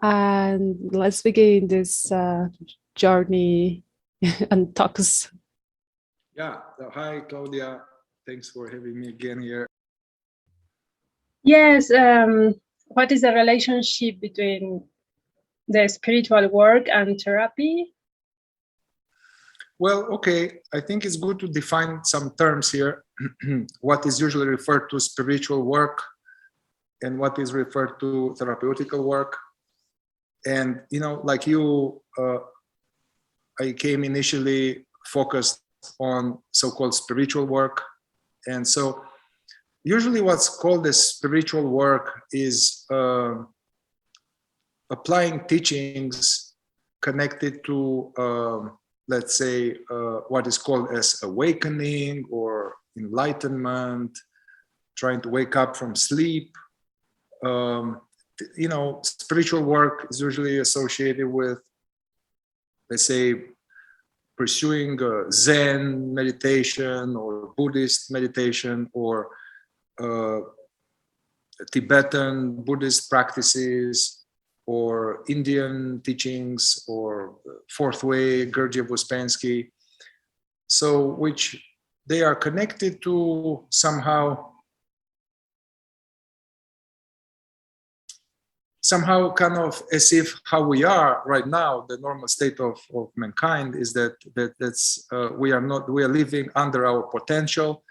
and let's begin this journey and talks. Yeah. Hi, Claudia. Thanks for having me again here. Yes. What is the relationship between the spiritual work and therapy? Well, okay. I think it's good to define some terms here. What is usually referred to spiritual work and what is referred to therapeutical work. And, you know, like you, I came initially focused on so-called spiritual work. And so usually what's called as spiritual work is applying teachings connected to, let's say, what is called as awakening or enlightenment, trying to wake up from sleep. You know, spiritual work is usually associated with, let's say, pursuing Zen meditation or Buddhist meditation or Tibetan Buddhist practices or Indian teachings or Fourth Way, Gurdjieff, Ouspensky. So which they are connected to somehow kind of as if how we are right now, the normal state of mankind is that's we are living under our potential,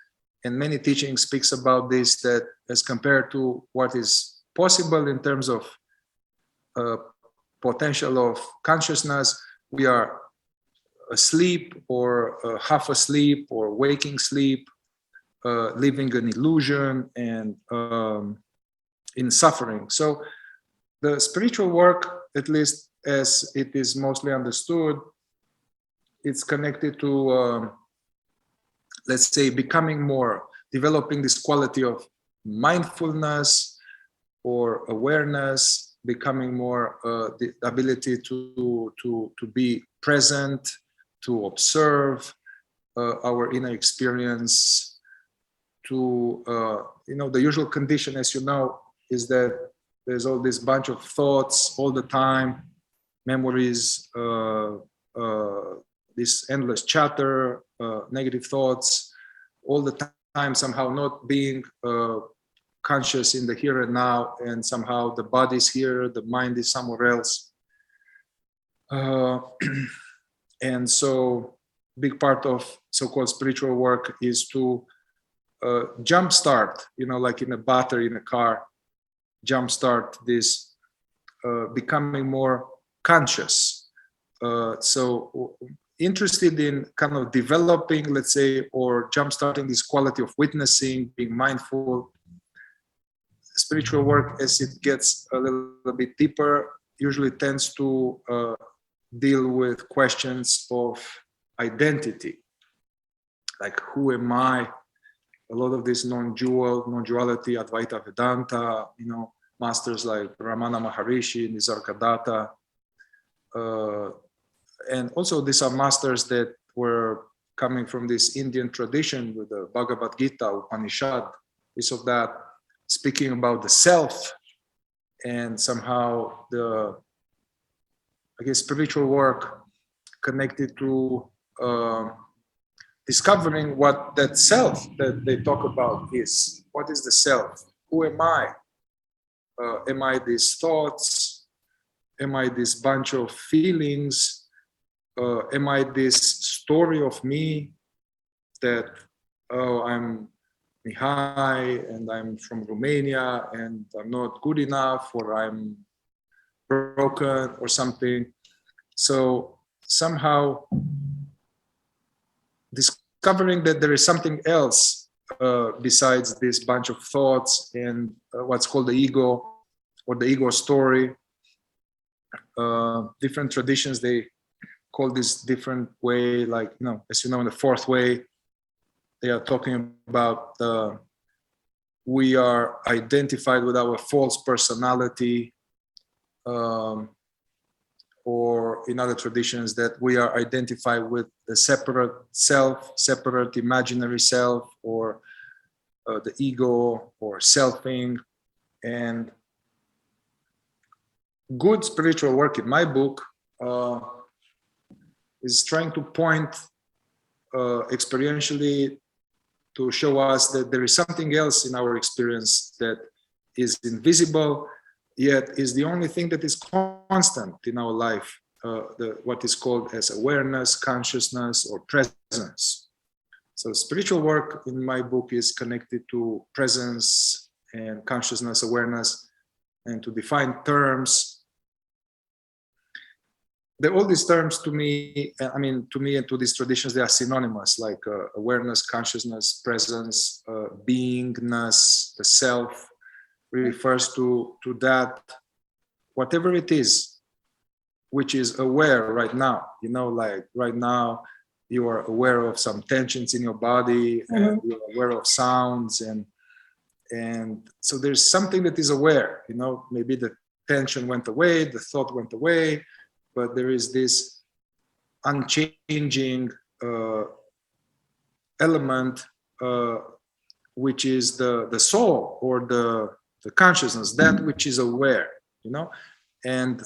and many teaching speaks about this, that as compared to what is possible in terms of potential of consciousness, we are asleep or half asleep or waking sleep, living an illusion and in suffering. So the spiritual work, at least as it is mostly understood, it's connected to, let's say, developing this quality of mindfulness or awareness, becoming more the ability to be present, to observe our inner experience, to, you know, the usual condition, as you know, is that there's all this bunch of thoughts all the time, memories, this endless chatter, negative thoughts, all the time, somehow not being conscious in the here and now, and somehow the body's here, the mind is somewhere else. And so big part of so-called spiritual work is to jumpstart, you know, like in a battery in a car, jumpstart this becoming more conscious. So interested in kind of developing, let's say, or jumpstarting this quality of witnessing, being mindful. Spiritual work, as it gets a little bit deeper, usually tends to deal with questions of identity, like who am I? A lot of this non-duality, Advaita Vedanta, you know, masters like Ramana Maharishi, Nisargadatta, and also these are masters that were coming from this Indian tradition with the Bhagavad Gita, Upanishad, piece of that, speaking about the self, and somehow the, I guess, spiritual work connected to discovering what that self that they talk about is. What is the self? Who am I? Am I these thoughts? Am I this bunch of feelings? Am I this story of me that, oh, I'm Mihai and I'm from Romania and I'm not good enough, or I'm broken or something. So somehow discovering that there is something else besides this bunch of thoughts and what's called the ego or the ego story. Different traditions, they call this different way, like, you know, as you know, in the Fourth Way, they are talking about we are identified with our false personality, or in other traditions that we are identified with the separate self, separate imaginary self, or the ego or selfing. And good spiritual work in my book is trying to point experientially to show us that there is something else in our experience that is invisible, yet is the only thing that is constant in our life, what is called as awareness, consciousness, or presence. So spiritual work in my book is connected to presence and consciousness, awareness, and to define terms. All these terms to me, and to these traditions, they are synonymous, like awareness, consciousness, presence, beingness, the self refers to that, whatever it is, which is aware right now. Like right now, you are aware of some tensions in your body, and you're aware of sounds, and so there's something that is aware. Maybe the tension went away, the thought went away, but there is this unchanging element, which is the soul, or the consciousness, that which is aware, and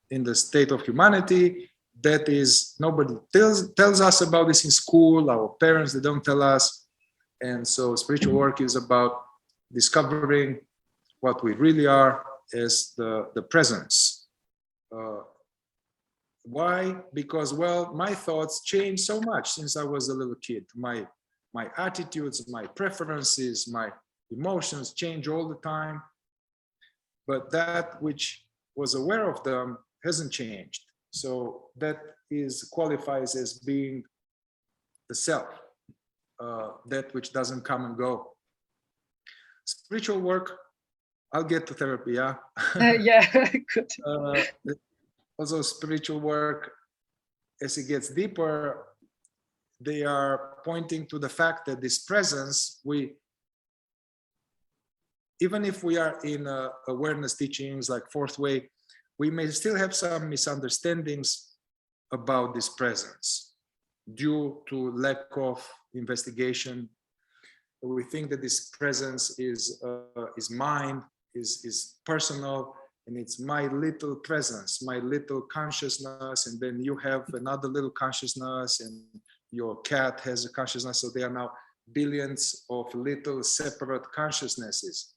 in the state of humanity, that is, nobody tells us about this in school. Our parents, they don't tell us. And so spiritual work is about discovering what we really are as the presence. Why? Because, well, my thoughts changed so much since I was a little kid. My attitudes, my preferences, my emotions change all the time. But that which was aware of them hasn't changed. So that qualifies as being the self, that which doesn't come and go. Spiritual work, I'll get to therapy, yeah? Yeah, good. Also, spiritual work, as it gets deeper, they are pointing to the fact that this presence, even if we are in awareness teachings like fourth way, we may still have some misunderstandings about this presence due to lack of investigation. We think that this presence is mine, is personal, and it's my little presence, my little consciousness, and then you have another little consciousness, and your cat has a consciousness, so there are now billions of little separate consciousnesses.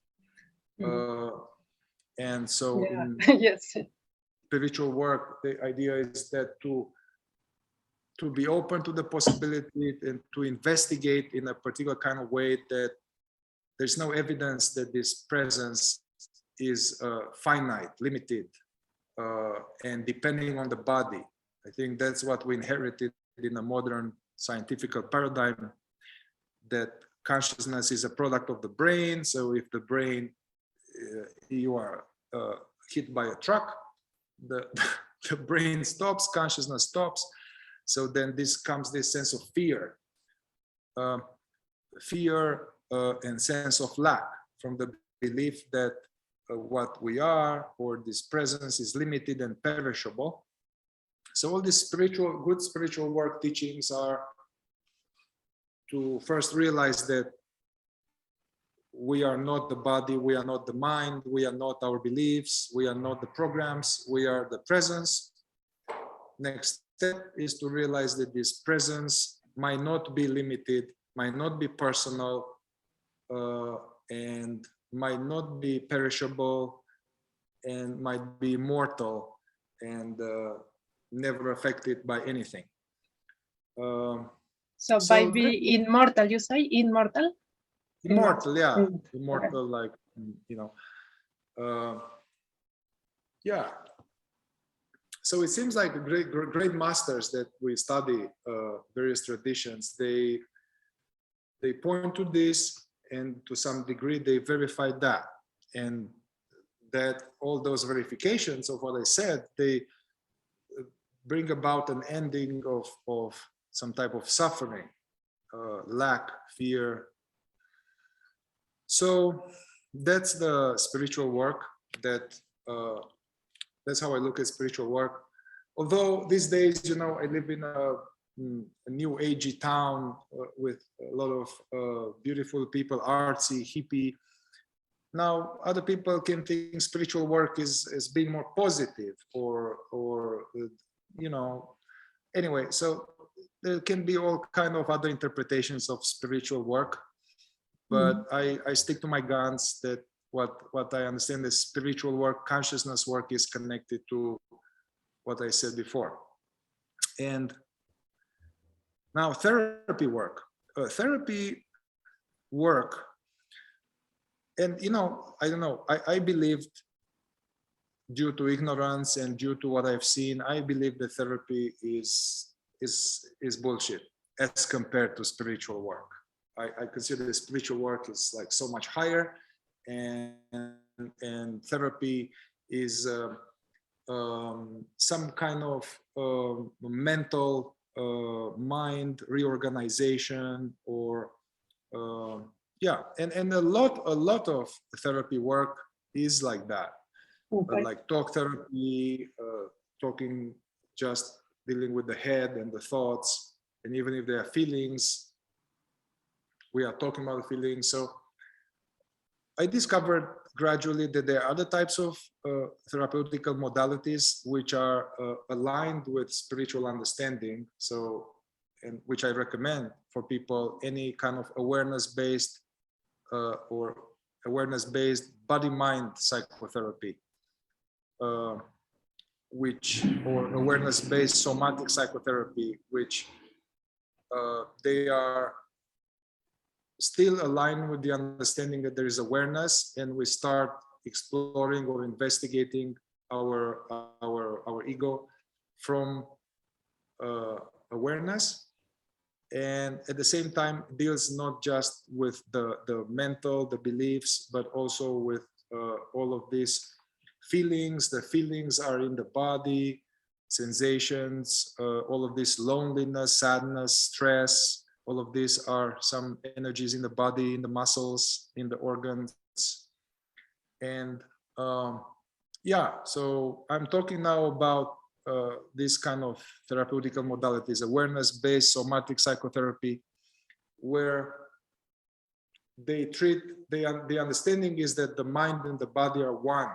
And so yes. Spiritual work, the idea is that to be open to the possibility and to investigate in a particular kind of way that there's no evidence that this presence is finite, limited, and depending on the body. I think that's what we inherited in a modern scientific paradigm, that consciousness is a product of the brain. So if the brain, you are hit by a truck, the brain stops, consciousness stops. So then this sense of fear, and sense of lack from the belief that what we are, or this presence, is limited and perishable. So all these good spiritual work teachings are to first realize that we are not the body, we are not the mind, we are not our beliefs, we are not the programs, we are the presence. Next step is to realize that this presence might not be limited, might not be personal, and might not be perishable, and might be immortal, and never affected by anything. So by being immortal, you say immortal? Immortal, yeah. Immortal, like, yeah. So it seems like great masters that we study various traditions, they point to this, and to some degree they verify that, and that all those verifications of what I said, they bring about an ending of some type of suffering, lack, fear. So that's the spiritual work. That's how I look at spiritual work. Although these days, I live in a new agey town with a lot of beautiful people, artsy, hippie. now other people can think spiritual work is being more positive or you know, anyway, so there can be all kind of other interpretations of spiritual work, but I stick to my guns that what I understand is spiritual work, consciousness work is connected to what I said before. And now therapy work, and you know, I don't know, I believed, due to ignorance and due to what I've seen, I believe that therapy is bullshit as compared to spiritual work. I consider the spiritual work is like so much higher, and therapy is some kind of mental mind reorganization, or yeah, and a lot of therapy work is like that. Okay. Like talk therapy, talking, just dealing with the head and the thoughts, and even if there are feelings, we are talking about the feelings. So I discovered gradually that there are other types of therapeutical modalities which are aligned with spiritual understanding. So, and which I recommend for people, any kind of awareness-based or awareness-based body-mind psychotherapy, or awareness-based somatic psychotherapy, which they are still aligned with the understanding that there is awareness, and we start exploring or investigating our ego from awareness, and at the same time deals not just with the mental, the beliefs, but also with all of these feelings. The feelings are in the body, sensations, all of this loneliness, sadness, stress, all of these are some energies in the body, in the muscles, in the organs. And yeah, so I'm talking now about this kind of therapeutical modalities, awareness-based somatic psychotherapy, where they treat, the understanding is that the mind and the body are one,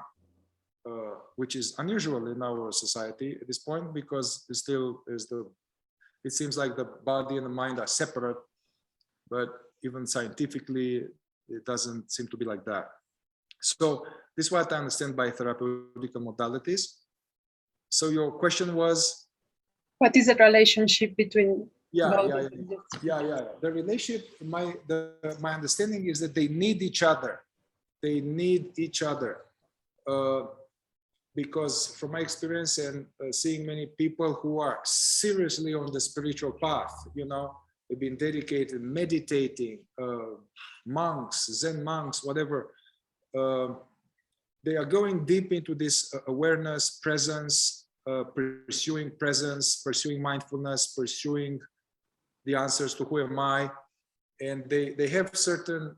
which is unusual in our society at this point, because it still is it seems like the body and the mind are separate, but even scientifically, it doesn't seem to be like that. So this is what I understand by therapeutical modalities. So your question was? What is the relationship between Yeah. both? The relationship, my understanding is that they need each other. They need each other. Because from my experience and seeing many people who are seriously on the spiritual path, you know, they've been dedicated, meditating, monks, Zen monks, whatever, they are going deep into this awareness, presence, pursuing mindfulness, pursuing the answers to who am I, and they have certain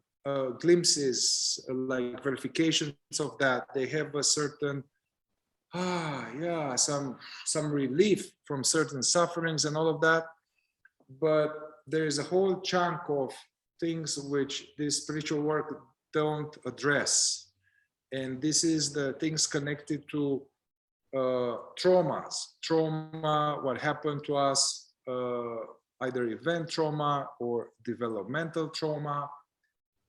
glimpses, like verifications of that. They have a certain some relief from certain sufferings and all of that, but there is a whole chunk of things which this spiritual work don't address, and this is the things connected to trauma, what happened to us, either event trauma or developmental trauma,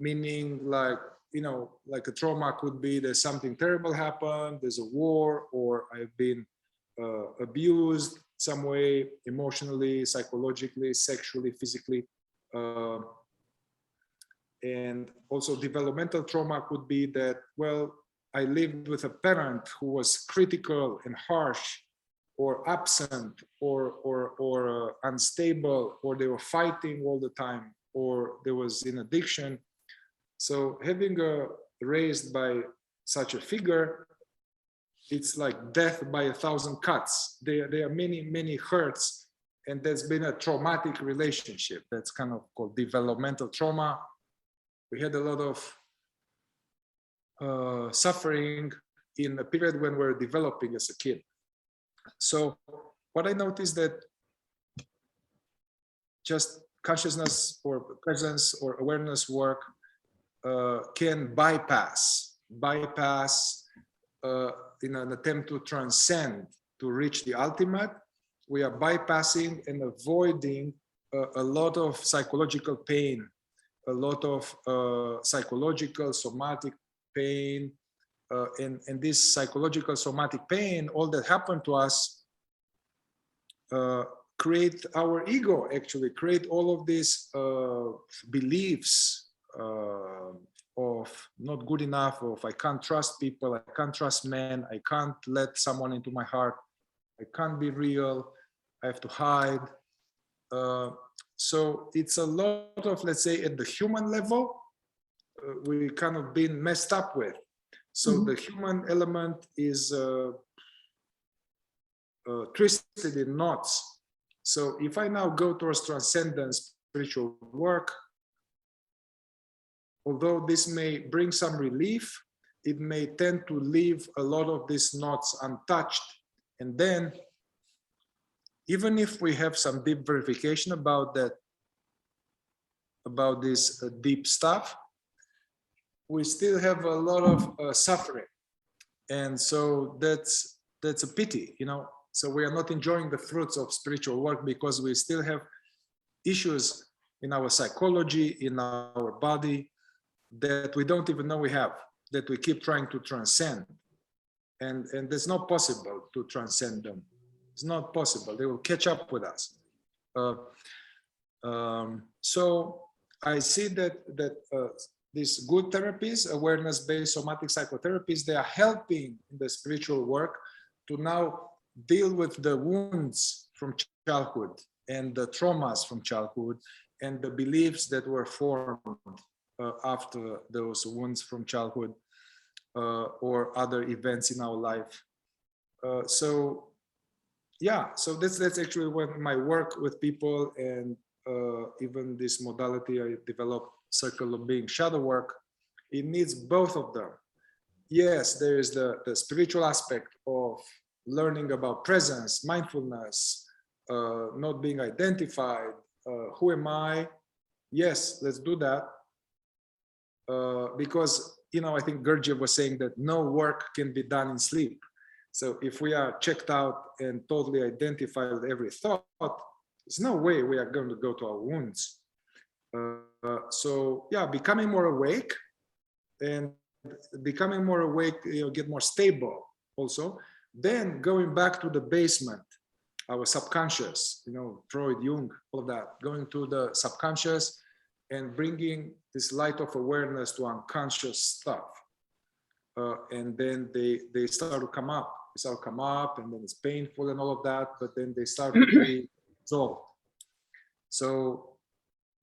meaning, like, you know, like a trauma could be there's something terrible happened, there's a war, or I've been abused some way, emotionally, psychologically, sexually, physically. And also developmental trauma could be that, well, I lived with a parent who was critical and harsh, or absent, or unstable, or they were fighting all the time, or there was an addiction. So having raised by such a figure, it's like death by 1,000 cuts. There are many hurts, and there's been a traumatic relationship. That's kind of called developmental trauma. We had a lot of suffering in a period when we're developing as a kid. So what I noticed that just consciousness or presence or awareness work can bypass in an attempt to transcend, to reach the ultimate. We are bypassing and avoiding a lot of psychological pain, a lot of psychological somatic pain, and this psychological somatic pain, all that happened to us, create our ego, actually create all of these beliefs of not good enough, of I can't trust people, I can't trust men, I can't let someone into my heart, I can't be real, I have to hide. So it's a lot of, let's say, at the human level, we kind of been messed up with. So the human element is twisted in knots. So if I now go towards transcendence, spiritual work, although this may bring some relief, it may tend to leave a lot of these knots untouched. And then, even if we have some deep verification about that, about this deep stuff, we still have a lot of suffering. And so that's a pity, you know. So we are not enjoying the fruits of spiritual work because we still have issues in our psychology, in our body, that we don't even know we have, that we keep trying to transcend. And it's not possible to transcend them. It's not possible. They will catch up with us. So I see that these good therapies, awareness-based somatic psychotherapies, they are helping in the spiritual work to now deal with the wounds from childhood and the traumas from childhood and the beliefs that were formed after those wounds from childhood or other events in our life. So yeah, so that's actually what my work with people, and even this modality I developed, circle of being shadow work, it needs both of them. Yes, there is the spiritual aspect of learning about presence, mindfulness, not being identified, who am I? Yes, let's do that. Because, you know, I think Gurdjieff was saying that no work can be done in sleep. So if we are checked out and totally identified with every thought, there's no way we are going to go to our wounds. So yeah, becoming more awake, and becoming more awake, you know, get more stable also. Then going back to the basement, our subconscious, you know, Freud, Jung, all of that, going to the subconscious and bringing this light of awareness to unconscious stuff. And then they start to come up. They start to come up, and then it's painful and all of that, but then they start to be resolved. So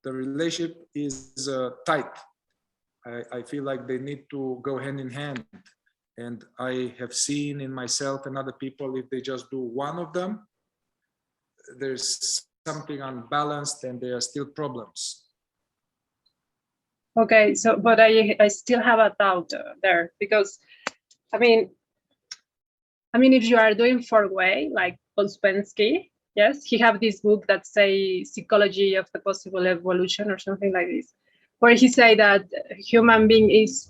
the relationship is tight. I feel like they need to go hand in hand. And I have seen in myself and other people, if they just do one of them, there's something unbalanced and there are still problems. Okay, so, but I still have a doubt there, because, I mean, if you are doing four-way, like Ouspensky, yes, he have this book that say Psychology of the Possible Evolution or something like this, where he say that human being is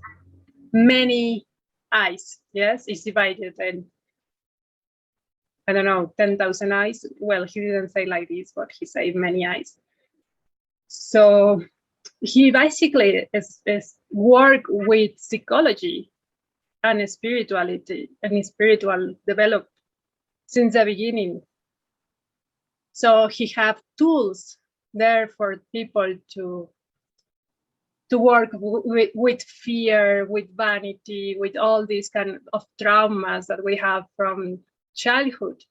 many eyes, yes, it's divided in, I don't know, 10,000 eyes. Well, he didn't say like this, but he said many eyes. So he basically is work with psychology and spirituality and spiritual development since the beginning. So he have tools there for people to work with fear, with vanity, with all these kind of traumas that we have from childhood.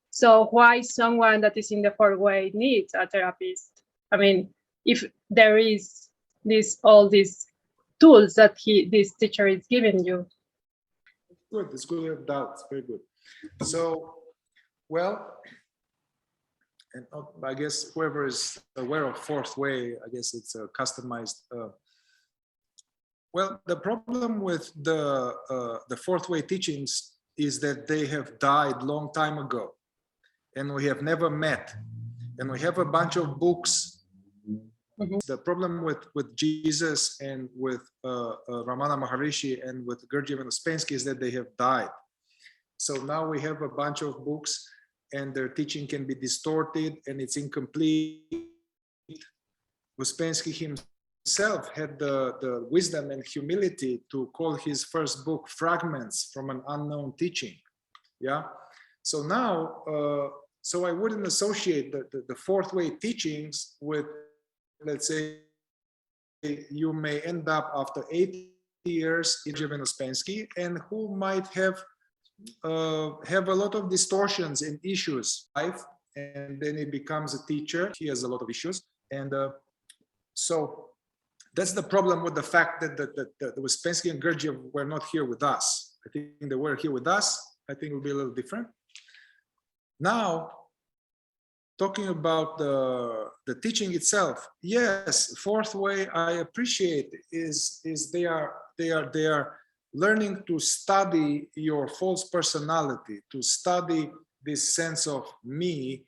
So why someone that is in the four-way needs a therapist? I mean, if there is all these tools that this teacher is giving you. Good, it's good to have doubts, very good. So, well, and I guess whoever is aware of fourth way, I guess it's a customized. Well, the problem with the fourth way teachings is that they have died long time ago, and we have never met, and we have a bunch of books The problem with Jesus and with Ramana Maharishi and with Gurdjieff and Ouspensky is that they have died. So now we have a bunch of books and their teaching can be distorted and it's incomplete. Ouspensky himself had the wisdom and humility to call his first book Fragments from an Unknown Teaching. Yeah. So now, so I wouldn't associate the fourth way teachings with, let's say, you may end up after 8 years in Gurdjieff and Ouspensky, and who might have a lot of distortions in issues life, and then he becomes a teacher. He has a lot of issues, and so that's the problem with the fact that the Ouspensky and Gurdjieff were not here with us. I think they were here with us. I think it will be a little different. Now, talking about the teaching itself, yes, fourth way I appreciate is they are learning to study your false personality, to study this sense of me,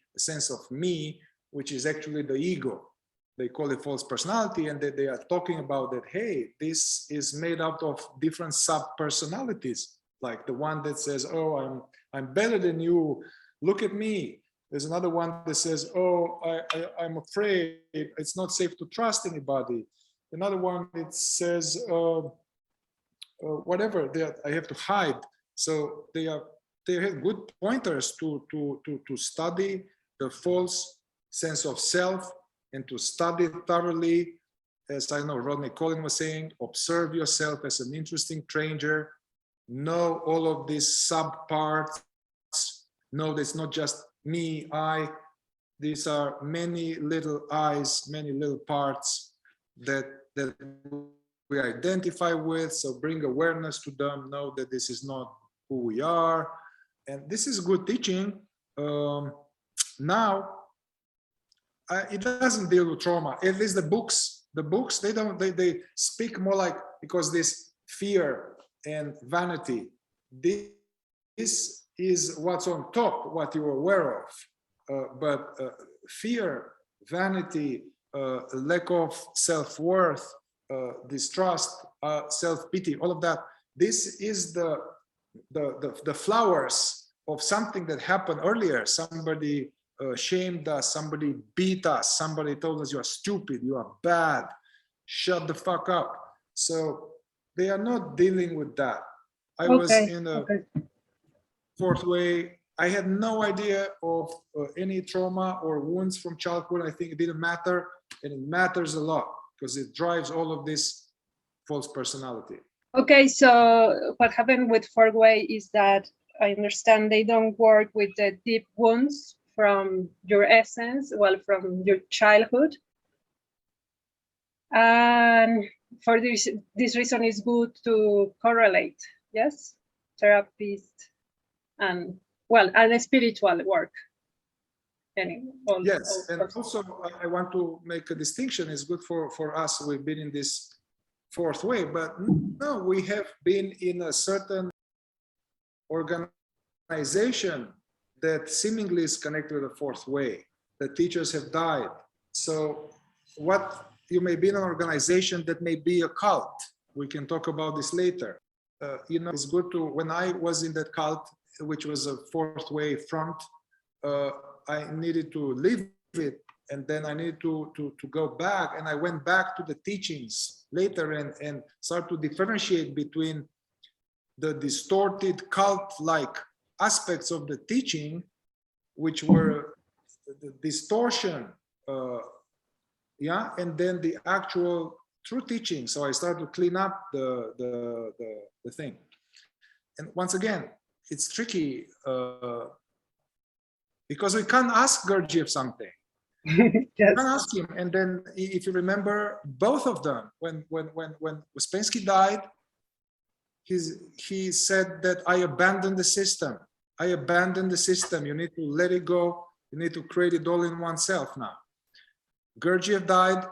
which is actually the ego. They call it false personality, and they are talking about that, hey, this is made out of different sub-personalities, like the one that says, oh, I'm better than you, look at me. There's another one that says, oh, I'm afraid, it's not safe to trust anybody. Another one that says, whatever, I have to hide. So they have good pointers to study the false sense of self and to study thoroughly, as I know Rodney Collin was saying, observe yourself as an interesting stranger, know all of these sub parts, know that it's not just me, I, these are many little I's, many little parts that we identify with, so bring awareness to them, know that this is not who we are, and this is good teaching. Now, it doesn't deal with trauma. At least the books, they speak more like, because this fear and vanity, this is what's on top, what you're aware of. But fear, vanity, lack of self-worth, distrust, self-pity, all of that, this is the flowers of something that happened earlier. Somebody shamed us, somebody beat us, somebody told us you are stupid, you are bad, shut the fuck up. So they are not dealing with that. I was in a fourth way. I had no idea of any trauma or wounds from childhood. I think it didn't matter, and it matters a lot because it drives all of this false personality. Okay, so what happened with fourth way is that I understand they don't work with the deep wounds from your essence, well, from your childhood. And for this reason, it's good to correlate, yes, therapist and, well, and spiritual work. Yes, and also I want to make a distinction. It's good for us, we've been in this fourth way, but no, we have been in a certain organization that seemingly is connected with the fourth way. The teachers have died. So what, you may be in an organization that may be a cult. We can talk about this later. You know, it's good to, when I was in that cult, which was a fourth way front, I needed to leave it, and then I needed to go back, and I went back to the teachings later and start to differentiate between the distorted cult-like aspects of the teaching, which were the distortion, yeah, and then the actual true teaching. So I started to clean up the thing. And once again, it's tricky because we can't ask Gurdjieff something. Yes. You can ask him, and then if you remember, both of them, when Ouspensky died, he said that I abandoned the system. I abandoned the system. You need to let it go. You need to create it all in oneself now. Gurdjieff died.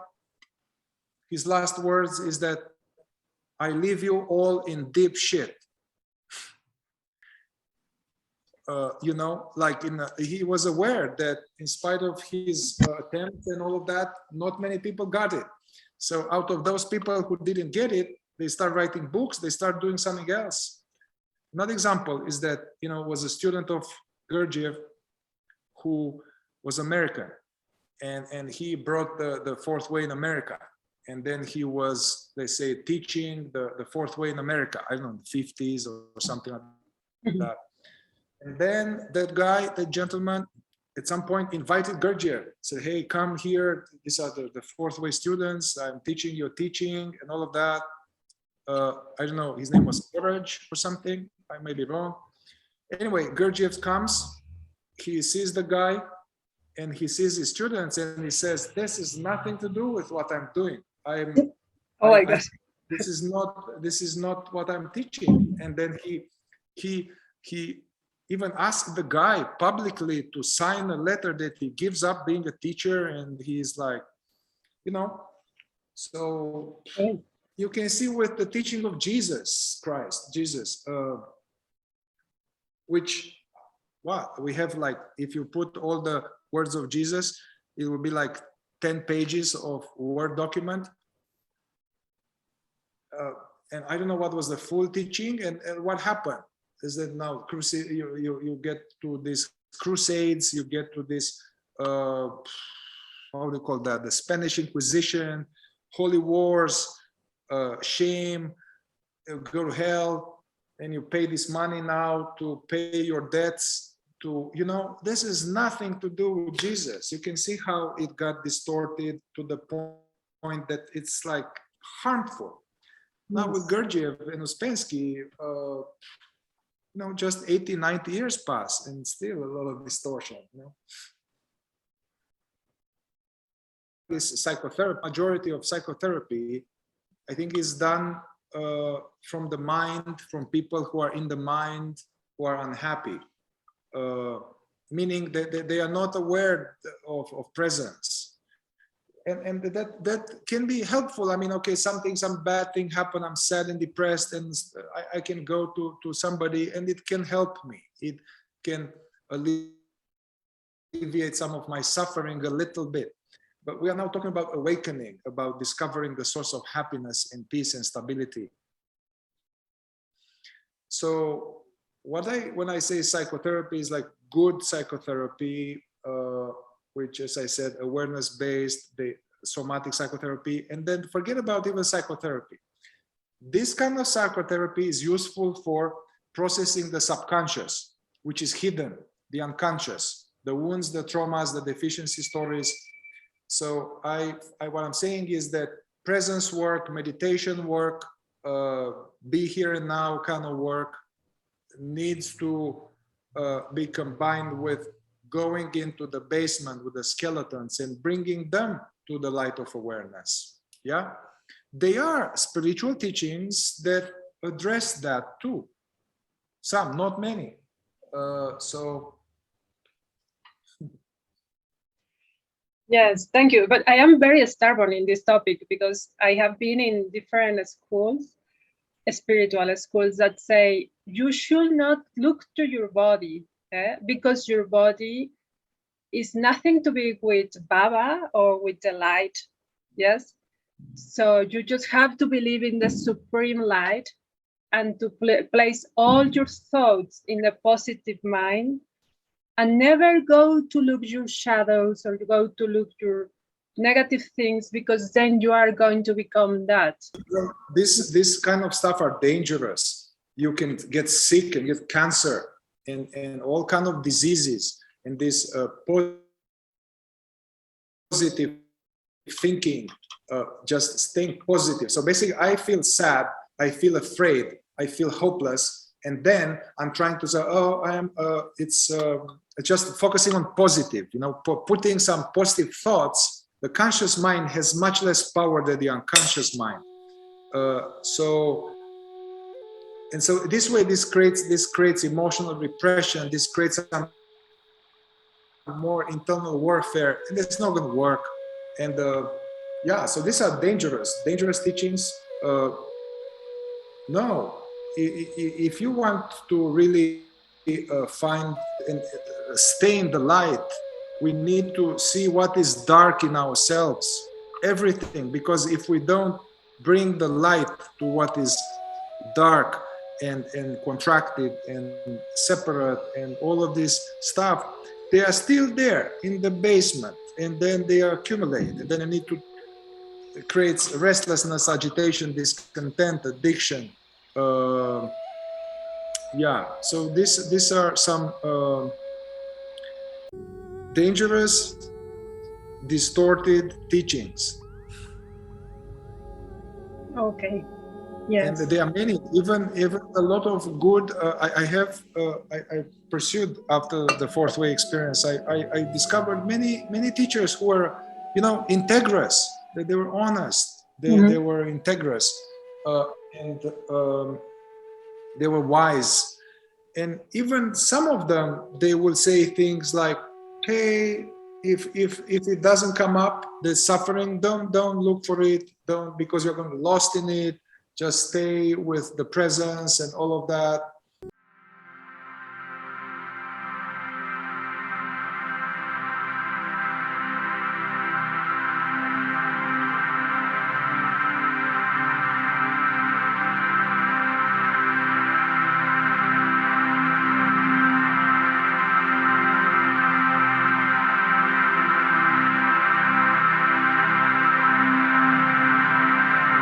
His last words is that I leave you all in deep shit. you know, like he was aware that in spite of his attempts and all of that, not many people got it. So out of those people who didn't get it, they start writing books, they start doing something else. Another example is that, you know, was a student of Gurdjieff who was American, and he brought the fourth way in America. And then he was, they say, teaching the fourth way in America, I don't know, the 50s or something like that. And then that guy, that gentleman, at some point invited Gurdjieff, said, hey, come here. These are the fourth way students. I'm teaching, you're teaching, and all of that. I don't know, his name was Courage or something. I may be wrong. Anyway, Gurdjieff comes, he sees the guy, and he sees his students, and he says, this is nothing to do with what I'm doing. Oh my gosh. This is not what I'm teaching. And then he even asked the guy publicly to sign a letter that he gives up being a teacher, and he's like, you know, so you can see with the teaching of Jesus Christ, which what we have, like, if you put all the words of Jesus, it will be like 10 pages of Word document. And I don't know what was the full teaching, and what happened is that now you get to these crusades, you get to this, how do you call that? The Spanish Inquisition, holy wars, shame, go to hell, and you pay this money now to pay your debts. To, you know, this is nothing to do with Jesus. You can see how it got distorted to the point that it's like harmful. Now with Gurdjieff and Ouspensky, you know, just 80, 90 years pass and still a lot of distortion, you know. This psychotherapy, majority of psychotherapy, I think, is done from the mind, from people who are in the mind, who are unhappy, meaning that they are not aware of presence. And that can be helpful. I mean, okay, some bad thing happened, I'm sad and depressed, and I can go to somebody and it can help me. It can alleviate some of my suffering a little bit. But we are now talking about awakening, about discovering the source of happiness and peace and stability. So when I say psychotherapy is like good psychotherapy, which, as I said, awareness-based, the somatic psychotherapy, and then forget about even psychotherapy. This kind of psychotherapy is useful for processing the subconscious, which is hidden, the unconscious, the wounds, the traumas, the deficiency stories. So what I'm saying is that presence work, meditation work, be here and now kind of work needs to be combined with going into the basement with the skeletons and bringing them to the light of awareness. Yeah, they are spiritual teachings that address that too. Some, not many. So. Yes, thank you. But I am very stubborn in this topic because I have been in different schools, spiritual schools, that say you should not look to your body. Because your body is nothing to be with Baba or with the light, yes? So you just have to believe in the supreme light and to place all your thoughts in a positive mind and never go to look your shadows or go to look your negative things, because then you are going to become that. This kind of stuff are dangerous. You can get sick and get cancer and all kind of diseases, and this positive thinking, just staying positive. So basically, I feel sad, I feel afraid, I feel hopeless, and then I'm trying to say, oh, I am. It's just focusing on positive, you know, putting some positive thoughts. The conscious mind has much less power than the unconscious mind. And so this way, this creates emotional repression. This creates some more internal warfare, and it's not going to work. And yeah, so these are dangerous teachings. No, if you want to really find and stay in the light. We need to see what is dark in ourselves, everything, because if we don't bring the light to what is dark and contracted and separate and all of this stuff, they are still there in the basement, and then they accumulate, and then I need to create restlessness, agitation, discontent, addiction. Yeah, so these are some dangerous, distorted teachings. Okay. Yes. And there are many, even a lot of good. I pursued after the fourth way experience. I discovered many teachers who were, integrous. They were honest. They were integrous, and they were wise. And even some of them, they will say things like, "Hey, if it doesn't come up, the suffering, don't look for it. Don't, because you're going to be lost in it. Just stay with the presence and all of that."